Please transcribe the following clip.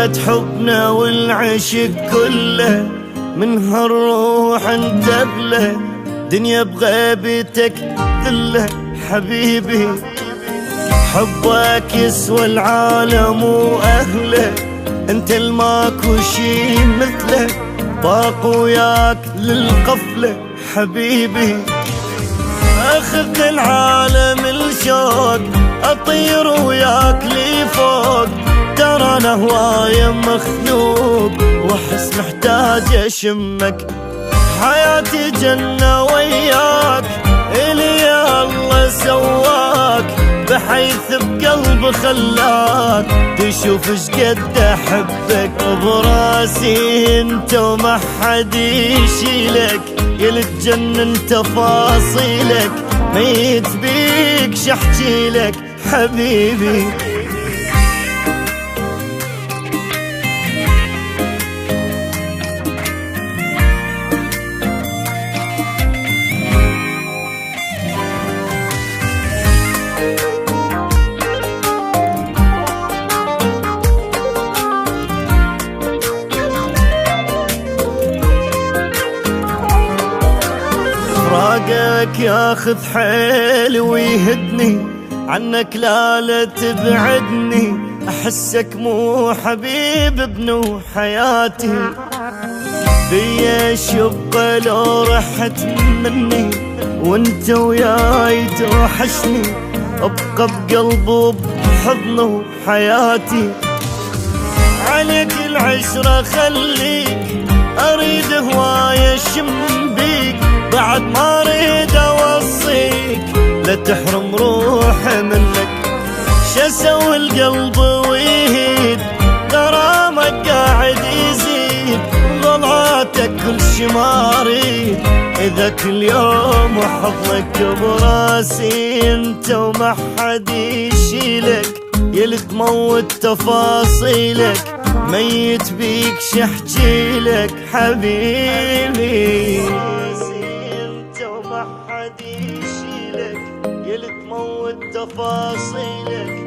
ذكريات حبنا والعشق كله، من هالروح انت اغلى، دنيا بغيبتك ذله حبيبي. حبك يسوى العالم واهله، انت الماكو شي مثله، طاق وياك للقفله حبيبي. اخذ العالم الشوق، اطير وياك لي فوق، ترى انا هواية مخلوق، واحس محتاج اشمك. حياتي جنة وياك، الي الله سواك، بحيث بقلب خلاك تشوف ايش قد احبك. براسي انت وما حد يشيلك، يا تجنن تفاصيلك، ميت بيك شحجيلك حبيبي. فراقك ياخذ حيل ويهدني، عنك لا تبعدني، احسك مو حبيب ابن حياتي. بيا شبه لو رحت مني، وانت وياي توحشني، ابقى بقلبه بحضنه حياتي. عليك العشرة خليك، اريد هواية شم بيك، بعد ما اريد اوصيك لا تحرم روحي منك. شسوي القلب ويهيد، غرامك قاعد يزيد، غلاتك كل شي ما اريد، اذا كل يوم حضنك براسي انت وما حد يشيلك، يلي تموت تفاصيلك، ميت بيك شحجيلك حبيبي. ما حد يشيلك، يلي تموت تفاصيلك،